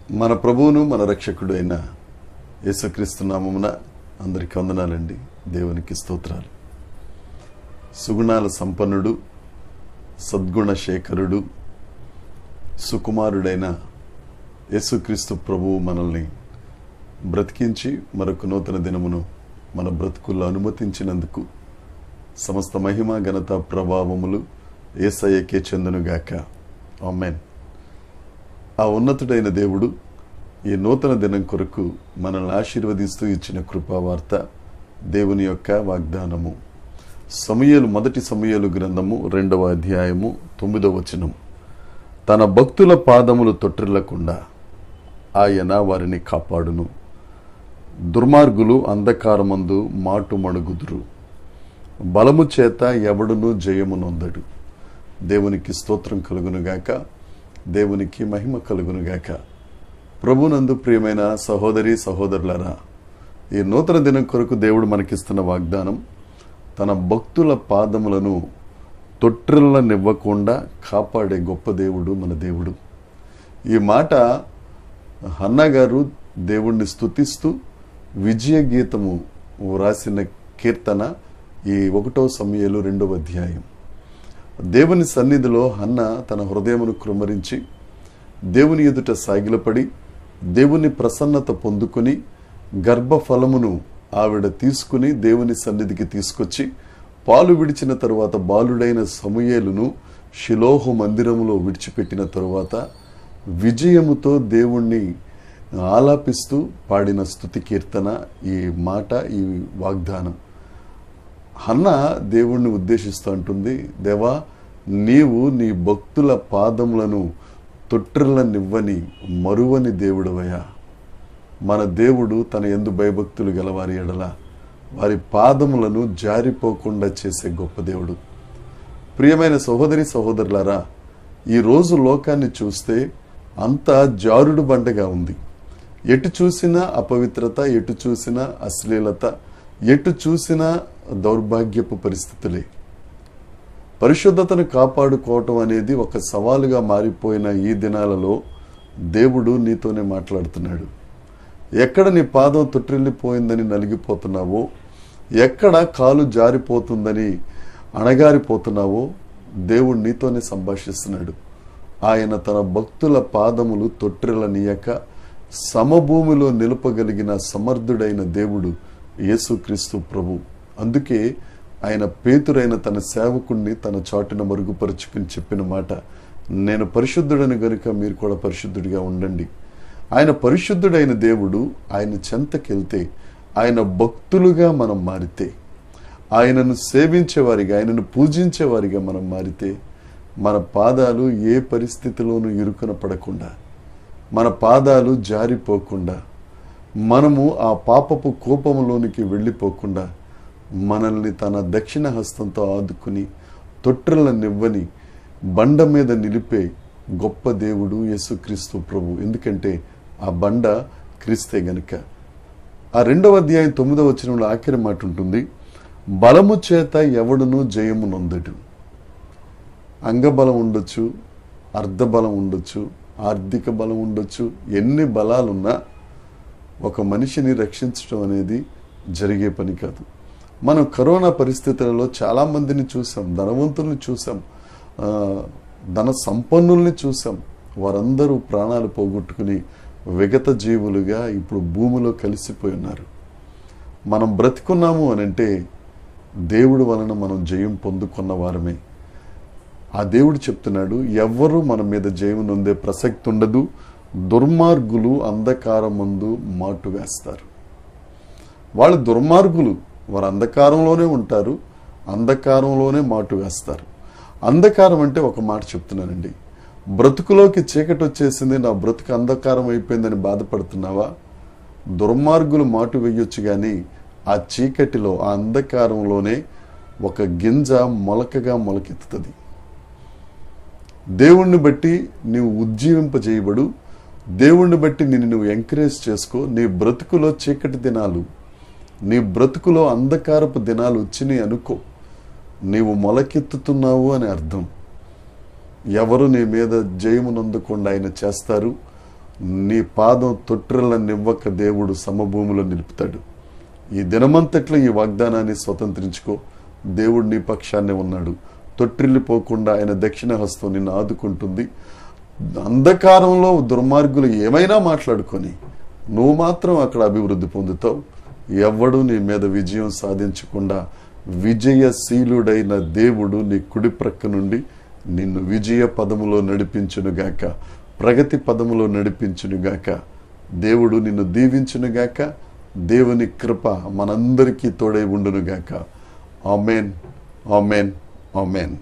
మన ప్రభువును మన రక్షకుడు అయిన యేసుక్రీస్తు నామమున అందరికీ వందనాలండి. దేవునికి స్తోత్రాలు. సుగుణాల సంపన్నుడు, సద్గుణ శేఖరుడు, సుకుమారుడైన యేసుక్రీస్తు ప్రభువు మనల్ని బ్రతికించి మరొక నూతన దినమును మన బ్రతుకుల్లో అనుమతించినందుకు సమస్త మహిమ ఘనత ప్రభావములు యేసయ్యకే చెందునుగాక. ఆమేన్. ఆ ఉన్నతుడైన దేవుడు ఈ నూతన దినం కొరకు మనల్ని ఆశీర్వదిస్తూ ఇచ్చిన కృపావార్త దేవుని యొక్క వాగ్దానము. మొదటి సమూయేలు గ్రంథము 2వ అధ్యాయము 9వ వచనం. తన భక్తుల పాదములు తొట్టిల్లకుండా ఆయన వారిని కాపాడును. దుర్మార్గులు అంధకారమందు మాటు మణుగుదురు. బలము చేత ఎవడును జయము నొందడు. దేవునికి స్తోత్రం కలుగునుగాక. దేవునికి మహిమ కలుగునుగాక. ప్రభునందు ప్రియమైన సహోదరి సహోదరులారా, ఈ నూతన దినం కొరకు దేవుడు మనకిస్తున్న వాగ్దానం, తన భక్తుల పాదములను తొట్టిల్లనివ్వకుండా కాపాడే గొప్ప దేవుడు మన దేవుడు. ఈ మాట హన్నా గారు దేవుణ్ణి స్తుతిస్తూ విజయ గీతము రాసిన కీర్తన ఈ 1వ సమూయేలు 2వ అధ్యాయం. దేవుని సన్నిధిలో హన్న తన హృదయమును కృమ్మరించి దేవుని ఎదుట సాగిలపడి దేవుని ప్రసన్నత పొందుకొని గర్భఫలమును ఆవిడ తీసుకుని దేవుని సన్నిధికి తీసుకొచ్చి పాలు విడిచిన తరువాత బాలుడైన సమూయేలును షిలోహు మందిరములో విడిచిపెట్టిన తరువాత విజయముతో దేవుణ్ణి ఆలాపిస్తూ పాడిన స్తుతి కీర్తన ఈ మాట, ఈ వాగ్దానం. హన్న దేవుణ్ణి ఉద్దేశిస్తూ అంటుంది, దేవా, నీవు నీ భక్తుల పాదములను తొట్టిల్లనివ్వని మరువని దేవుడవయ్యా. మన దేవుడు తన యందు భయభక్తులు గలవారి ఎడల వారి పాదములను జారిపోకుండా చేసే గొప్ప దేవుడు. ప్రియమైన సహోదరి సహోదరులారా, ఈరోజు లోకాన్ని చూస్తే అంతా జారుడు బండగా ఉంది. ఎటు చూసినా అపవిత్రత, ఎటు చూసినా అశ్లీలత, ఎటు చూసినా దౌర్భాగ్యపు పరిస్థితులే. పరిశుద్ధతను కాపాడుకోవటం అనేది ఒక సవాలుగా మారిపోయిన ఈ దినాలలో దేవుడు నీతోనే మాట్లాడుతున్నాడు. ఎక్కడ నీ పాదం తొట్టిల్లిపోయిందని నలిగిపోతున్నావో, ఎక్కడ కాలు జారిపోతుందని అణగారిపోతున్నావో, దేవుడు నీతోనే సంభాషిస్తున్నాడు. ఆయన తన భక్తుల పాదములు తొట్టిల్లనీయక సమభూమిలో నిలుపగలిగిన సమర్థుడైన దేవుడు యేసుక్రీస్తు ప్రభు. అందుకే ఆయన పేతురైన తన సేవకుణ్ణి తన చాటున మరుగుపరుచుకుని చెప్పిన మాట, నేను పరిశుద్ధుడని గనుక మీరు కూడా పరిశుద్ధుడిగా ఉండండి. ఆయన పరిశుద్ధుడైన దేవుడు. ఆయన చెంతకెళ్తే, ఆయన భక్తులుగా మనం మారితే, ఆయనను సేవించేవారిగా, ఆయనను పూజించేవారిగా మనం మారితే, మన పాదాలు ఏ పరిస్థితిలోనూ ఇరుకున పడకుండా, మన పాదాలు జారిపోకుండా, మనము ఆ పాపపు కోపంలోనికి వెళ్ళిపోకుండా, మనల్ని తన దక్షిణ హస్తంతో ఆదుకుని తొట్టిల్లనివ్వని బండ మీద నిలిపే గొప్ప దేవుడు యేసుక్రీస్తు ప్రభు. ఎందుకంటే ఆ బండ క్రీస్తే గనుక. ఆ 2వ అధ్యాయం 9వ వచనంలో ఆఖరి మాట ఉంటుంది, బలము చేత ఎవడును జయము నొందడు. అంగబలం ఉండొచ్చు, అర్ధబలం ఉండొచ్చు, ఆర్థిక బలం ఉండొచ్చు, ఎన్ని బలాలున్నా ఒక మనిషిని రక్షించడం అనేది జరిగే పని కాదు. మనం కరోనా పరిస్థితులలో చాలామందిని చూసాం, ధనవంతుల్ని చూసాం, ధన సంపన్నుల్ని చూసాం. వారందరూ ప్రాణాలు పోగొట్టుకుని విగత జీవులుగా ఇప్పుడు భూమిలో కలిసిపోయి ఉన్నారు. మనం బ్రతికున్నాము అనంటే దేవుడి వలన మనం జయం పొందుకున్న వారమే. ఆ దేవుడు చెప్తున్నాడు, ఎవ్వరూ మన మీద జయం నొందే ప్రసక్తి ఉండదు. దుర్మార్గులు అంధకారం ముందు మాటు వేస్తారు. వాళ్ళు దుర్మార్గులు, వారు అంధకారంలోనే ఉంటారు, అంధకారంలోనే మాటు వేస్తారు. అంధకారం అంటే ఒక మాట చెప్తున్నానండి, బ్రతుకులోకి చీకటి వచ్చేసింది, నా బ్రతుకు అంధకారం అయిపోయిందని బాధపడుతున్నావా? దుర్మార్గులు మాటు వేయొచ్చు, కానీ ఆ చీకటిలో, ఆ అంధకారంలోనే ఒక గింజ మొలకగా మొలకెత్తుతుంది. దేవుణ్ణి బట్టి నీవు ఉజ్జీవింపజేయబడు. దేవుణ్ణి బట్టి నిన్ను నువ్వు ఎంకరేజ్ చేసుకో. నీ బ్రతుకులో చీకటి దినాలు, నీ బ్రతుకులో అంధకారపు దినాలు వచ్చినాయి అనుకో, నీవు మొలకెత్తుతున్నావు అని అర్థం. ఎవరు నీ మీద జయమునందకుండా ఆయన చేస్తారు. నీ పాదం తొట్టిల్లనివ్వక దేవుడు సమభూమిలో నిలుపుతాడు. ఈ దినమంతట్లో ఈ వాగ్దానాన్ని స్వతంత్రించుకో. దేవుడు నీ పక్షాన్నే ఉన్నాడు. తొట్టిల్లిపోకుండా ఆయన దక్షిణ హస్తం నిన్ను ఆదుకుంటుంది. అంధకారంలో దుర్మార్గులు ఏమైనా మాట్లాడుకొని నువ్వు మాత్రం అక్కడ అభివృద్ధి పొందుతావు. ఎవ్వడూ నీ మీద విజయం సాధించకుండా విజయశీలుడైన దేవుడు నీ కుడి ప్రక్క నుండి నిన్ను విజయ పదములో నడిపించునుగాక, ప్రగతి పదములో నడిపించునుగాక. దేవుడు నిన్ను దీవించునుగాక. దేవుని కృప మనందరికీ తోడై ఉండునుగాక. ఆమేన్, ఆమేన్, ఆమేన్.